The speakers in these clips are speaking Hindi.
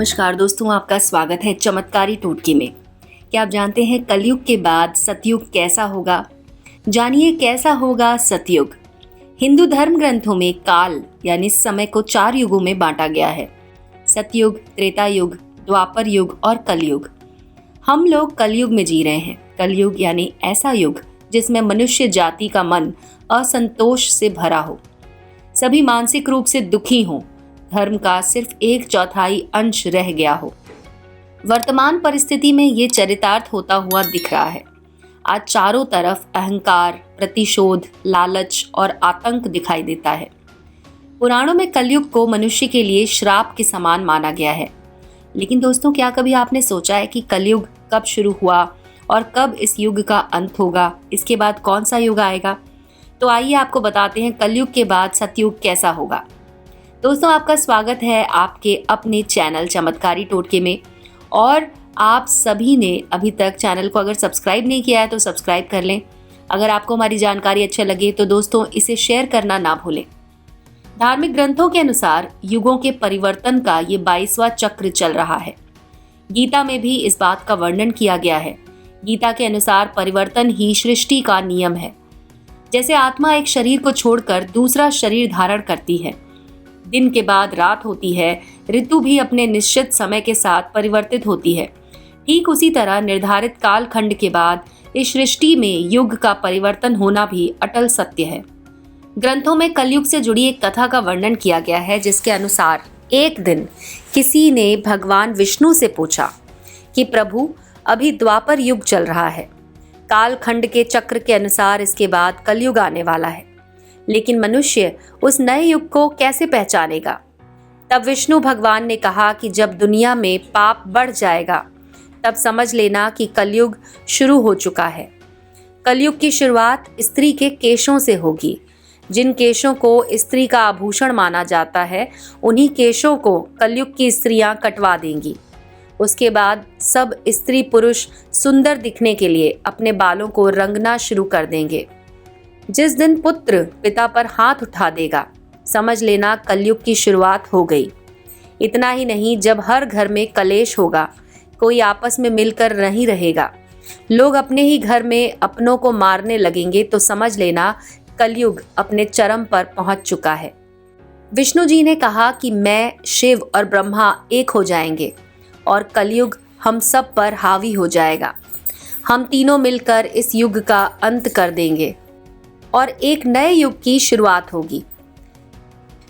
नमस्कार दोस्तों, आपका स्वागत है चमत्कारी टोटके में। क्या आप जानते हैं कलयुग के बाद सतयुग कैसा होगा? जानिए कैसा होगा सतयुग। हिंदू धर्म ग्रंथों में काल यानी समय को 4 युगों में बांटा गया है। सतयुग, त्रेता युग, द्वापर युग और कलयुग। हम लोग कलयुग में जी रहे हैं। कलयुग यानी ऐसा युग जिसमें मनुष्य जाति का मन असंतोष से भरा हो, सभी मानसिक रूप से दुखी हों, धर्म का सिर्फ 1/4 अंश रह गया हो। वर्तमान परिस्थिति में ये चरितार्थ होता हुआ दिख रहा है। आज चारों तरफ अहंकार, प्रतिशोध, लालच और आतंक दिखाई देता है। पुराणों में कलयुग को मनुष्य के लिए श्राप के समान माना गया है। लेकिन दोस्तों, क्या कभी आपने सोचा है कि कलयुग कब शुरू हुआ और कब इस युग का अंत होगा? इसके बाद कौन सा युग आएगा? तो आइए आपको बताते हैं कलयुग के बाद सतयुग कैसा होगा। दोस्तों, आपका स्वागत है आपके अपने चैनल चमत्कारी टोटके में। और आप सभी ने अभी तक चैनल को अगर सब्सक्राइब नहीं किया है तो सब्सक्राइब कर लें। अगर आपको हमारी जानकारी अच्छी लगे तो दोस्तों इसे शेयर करना ना भूलें। धार्मिक ग्रंथों के अनुसार युगों के परिवर्तन का ये 22वां चक्र चल रहा है। गीता में भी इस बात का वर्णन किया गया है। गीता के अनुसार परिवर्तन ही सृष्टि का नियम है। जैसे आत्मा एक शरीर को छोड़कर दूसरा शरीर धारण करती है, दिन के बाद रात होती है, ऋतु भी अपने निश्चित समय के साथ परिवर्तित होती है। ठीक उसी तरह निर्धारित कालखंड के बाद इस सृष्टि में युग का परिवर्तन होना भी अटल सत्य है। ग्रंथों में कलयुग से जुड़ी एक कथा का वर्णन किया गया है, जिसके अनुसार एक दिन किसी ने भगवान विष्णु से पूछा कि प्रभु, अभी द्वापर युग चल रहा है, कालखंड के चक्र के अनुसार इसके बाद कलयुग आने वाला है, लेकिन मनुष्य उस नए युग को कैसे पहचानेगा? तब विष्णु भगवान ने कहा कि जब दुनिया में पाप बढ़ जाएगा तब समझ लेना कि कलयुग शुरू हो चुका है। कलयुग की शुरुआत स्त्री के केशों से होगी। जिन केशों को स्त्री का आभूषण माना जाता है, उन्हीं केशों को कलयुग की स्त्रियां कटवा देंगी। उसके बाद सब स्त्री पुरुष सुंदर दिखने के लिए अपने बालों को रंगना शुरू कर देंगे। जिस दिन पुत्र पिता पर हाथ उठा देगा, समझ लेना कलयुग की शुरुआत हो गई। इतना ही नहीं, जब हर घर में कलेश होगा, कोई आपस में मिलकर नहीं रहेगा, लोग अपने ही घर में अपनों को मारने लगेंगे, तो समझ लेना कलयुग अपने चरम पर पहुंच चुका है। विष्णु जी ने कहा कि मैं, शिव और ब्रह्मा एक हो जाएंगे और कलयुग हम सब पर हावी हो जाएगा। हम तीनों मिलकर इस युग का अंत कर देंगे और एक नए युग की शुरुआत होगी,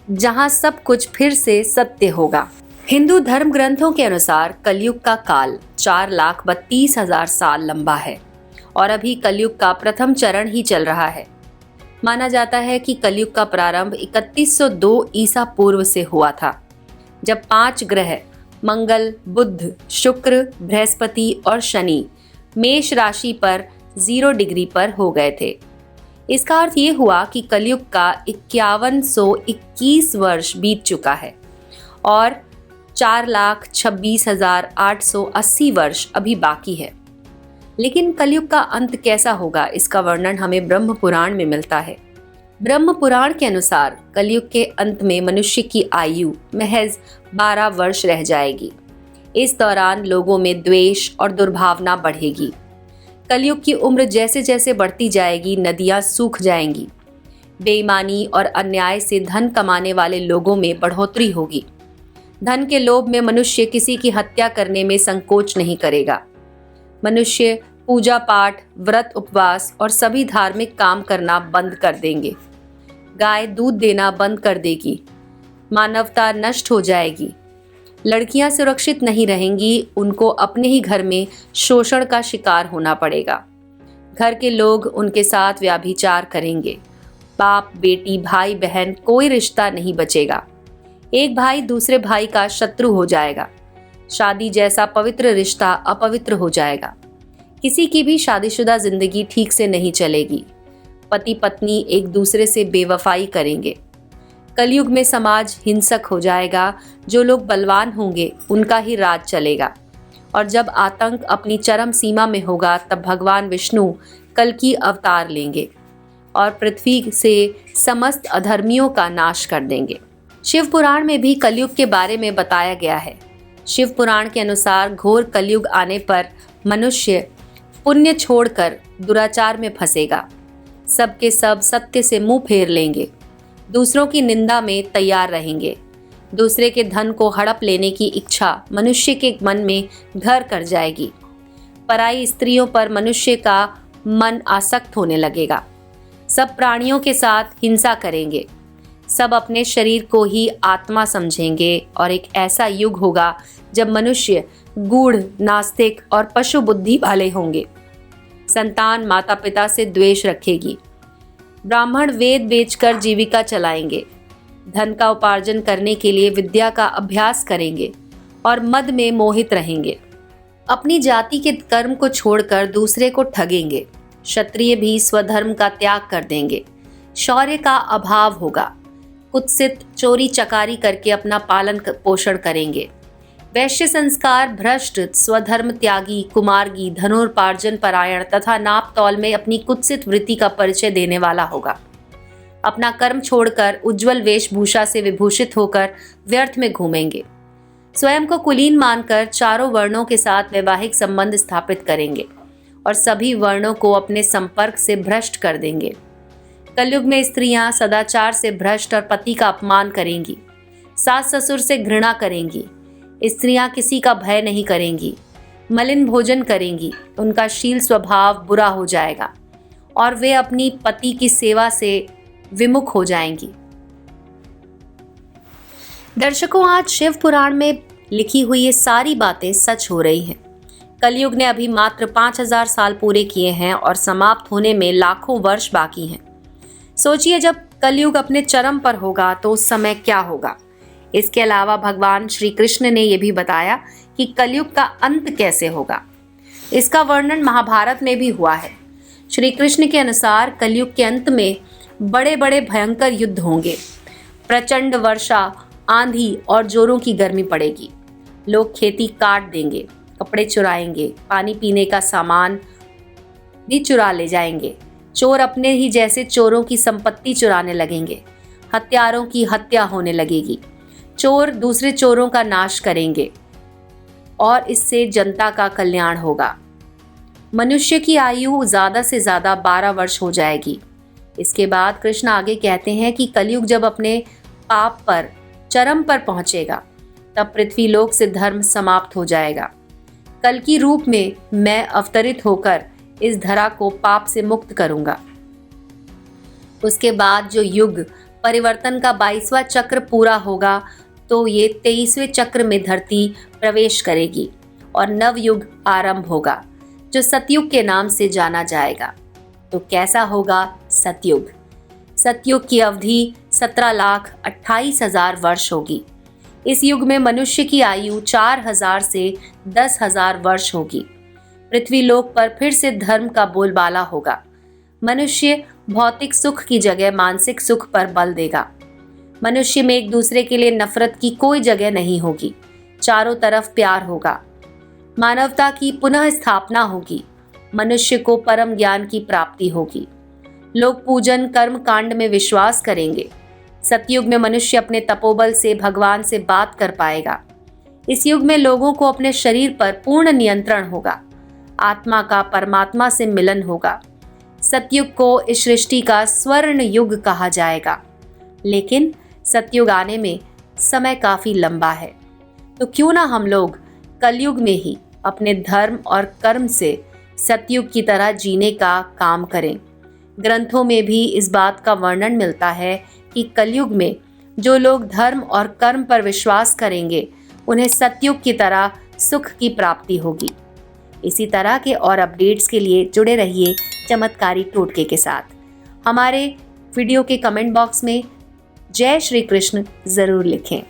जहां सब कुछ फिर से सत्य होगा। हिंदू धर्म ग्रंथों के अनुसार कलयुग का काल 4,32,000 साल लंबा है और अभी कलयुग का प्रथम चरण ही चल रहा है। माना जाता है कि कलयुग का प्रारंभ 3102 ईसा पूर्व से हुआ था, जब 5 ग्रह मंगल, बुध, शुक्र, बृहस्पति और शनि मेष राशि पर 0 डिग्री पर हो गए थे। इसका अर्थ ये हुआ कि कलयुग का 5121 वर्ष बीत चुका है और 4,26,880 वर्ष अभी बाकी है। लेकिन कलयुग का अंत कैसा होगा, इसका वर्णन हमें ब्रह्म पुराण में मिलता है। ब्रह्म पुराण के अनुसार कलयुग के अंत में मनुष्य की आयु महज 12 वर्ष रह जाएगी। इस दौरान लोगों में द्वेष और दुर्भावना बढ़ेगी। कलयुग की उम्र जैसे जैसे बढ़ती जाएगी, नदियां सूख जाएंगी। बेईमानी और अन्याय से धन कमाने वाले लोगों में बढ़ोतरी होगी। धन के लोभ में मनुष्य किसी की हत्या करने में संकोच नहीं करेगा। मनुष्य पूजा पाठ, व्रत, उपवास और सभी धार्मिक काम करना बंद कर देंगे। गाय दूध देना बंद कर देगी। मानवता नष्ट हो जाएगी। लड़कियां सुरक्षित नहीं रहेंगी, उनको अपने ही घर में शोषण का शिकार होना पड़ेगा। घर के लोग उनके साथ व्यभिचार करेंगे। बाप बेटी, भाई बहन, कोई रिश्ता नहीं बचेगा। एक भाई दूसरे भाई का शत्रु हो जाएगा। शादी जैसा पवित्र रिश्ता अपवित्र हो जाएगा। किसी की भी शादीशुदा जिंदगी ठीक से नहीं चलेगी। पति पत्नी एक दूसरे से बेवफाई करेंगे। कलयुग में समाज हिंसक हो जाएगा। जो लोग बलवान होंगे उनका ही राज चलेगा। और जब आतंक अपनी चरम सीमा में होगा, तब भगवान विष्णु कल की अवतार लेंगे और पृथ्वी से समस्त अधर्मियों का नाश कर देंगे। शिव पुराण में भी कलयुग के बारे में बताया गया है। शिव पुराण के अनुसार घोर कलयुग आने पर मनुष्य पुण्य छोड़कर दुराचार में फंसेगा। सबके सब सत्य से मुंह फेर लेंगे, दूसरों की निंदा में तैयार रहेंगे। दूसरे के धन को हड़प लेने की इच्छा मनुष्य के मन में घर कर जाएगी। पराई स्त्रियों पर मनुष्य का मन आसक्त होने लगेगा। सब प्राणियों के साथ हिंसा करेंगे। सब अपने शरीर को ही आत्मा समझेंगे और एक ऐसा युग होगा जब मनुष्य गूढ़, नास्तिक और पशु बुद्धि वाले होंगे। संतान माता पिता से द्वेष रखेगी। ब्राह्मण वेद बेचकर जीविका चलाएंगे। धन का उपार्जन करने के लिए विद्या का अभ्यास करेंगे और मद में मोहित रहेंगे। अपनी जाति के कर्म को छोड़कर दूसरे को ठगेंगे। क्षत्रिय भी स्वधर्म का त्याग कर देंगे। शौर्य का अभाव होगा। कुत्सित चोरी चकारी करके अपना पालन पोषण करेंगे। वैश्य संस्कार भ्रष्ट, स्वधर्म त्यागी, कुमार्गी, धनोपार्जन परायण तथा नाप तौल में अपनी कुत्सित वृत्ति का परिचय देने वाला होगा। अपना कर्म छोड़कर उज्जवल वेशभूषा से विभूषित होकर व्यर्थ में घूमेंगे। स्वयं को कुलीन मानकर चारों वर्णों के साथ वैवाहिक संबंध स्थापित करेंगे और सभी वर्णों को अपने संपर्क से भ्रष्ट कर देंगे। कलयुग में स्त्रियां सदाचार से भ्रष्ट और पति का अपमान करेंगी। सास ससुर से घृणा करेंगी। स्त्रियां किसी का भय नहीं करेंगी। मलिन भोजन करेंगी। उनका शील स्वभाव बुरा हो जाएगा और वे अपनी पति की सेवा से विमुख हो जाएंगी। दर्शकों, आज शिव पुराण में लिखी हुई ये सारी बातें सच हो रही हैं। कलयुग ने अभी मात्र 5000 साल पूरे किए हैं और समाप्त होने में लाखों वर्ष बाकी हैं। सोचिए, जब कलयुग अपने चरम पर होगा तो उस समय क्या होगा। इसके अलावा भगवान श्री कृष्ण ने यह भी बताया कि कलयुग का अंत कैसे होगा। इसका वर्णन महाभारत में भी हुआ है। श्री कृष्ण के अनुसार कलयुग के अंत में बड़े बड़े भयंकर युद्ध होंगे। प्रचंड वर्षा, आंधी और जोरों की गर्मी पड़ेगी। लोग खेती काट देंगे, कपड़े चुराएंगे, पानी पीने का सामान भी चुरा ले जाएंगे। चोर अपने ही जैसे चोरों की संपत्ति चुराने लगेंगे। हत्यारों की हत्या होने लगेगी। चोर दूसरे चोरों का नाश करेंगे और इससे जनता का कल्याण होगा। मनुष्य की आयु ज्यादा से ज्यादा 12 वर्ष हो जाएगी। इसके बाद कृष्ण आगे कहते हैं कि कलयुग जब अपने पाप पर चरम पर पहुंचेगा तब पृथ्वी लोक से धर्म समाप्त हो जाएगा। कल की रूप में मैं अवतरित होकर इस धरा को पाप से मुक्त करूंगा। उसके बाद जो युग परिवर्तन का 22वां चक्र पूरा होगा तो ये 23वें चक्र में धरती प्रवेश करेगी और नव युग आरंभ होगा जो सतयुग के नाम से जाना जाएगा। तो कैसा होगा सतयुग? सतयुग की अवधि 17,28,000 वर्ष होगी। इस युग में मनुष्य की आयु 4000 से 10,000 वर्ष होगी। पृथ्वी लोक पर फिर से धर्म का बोलबाला होगा। मनुष्य भौतिक सुख की जगह मानसिक सुख पर बल देगा। मनुष्य में एक दूसरे के लिए नफरत की कोई जगह नहीं होगी। चारों तरफ प्यार होगा। मानवता की पुनः स्थापना होगी। मनुष्य को परम ज्ञान की प्राप्ति होगी। लोग पूजन कर्म कांड में विश्वास करेंगे। सतयुग में मनुष्य अपने तपोबल से भगवान से बात कर पाएगा। इस युग में लोगों को अपने शरीर पर पूर्ण नियंत्रण होगा। आत्मा का परमात्मा से मिलन होगा। सतयुग को इस सृष्टि का स्वर्ण युग कहा जाएगा। लेकिन सतयुग आने में समय काफी लंबा है, तो क्यों ना हम लोग कलयुग में ही अपने धर्म और कर्म से सतयुग की तरह जीने का काम करें। ग्रंथों में भी इस बात का वर्णन मिलता है कि कलयुग में जो लोग धर्म और कर्म पर विश्वास करेंगे उन्हें सतयुग की तरह सुख की प्राप्ति होगी। इसी तरह के और अपडेट्स के लिए जुड़े रहिए चमत्कारी टोटके के साथ। हमारे वीडियो के कमेंट बॉक्स में जय श्री कृष्ण जरूर लिखें।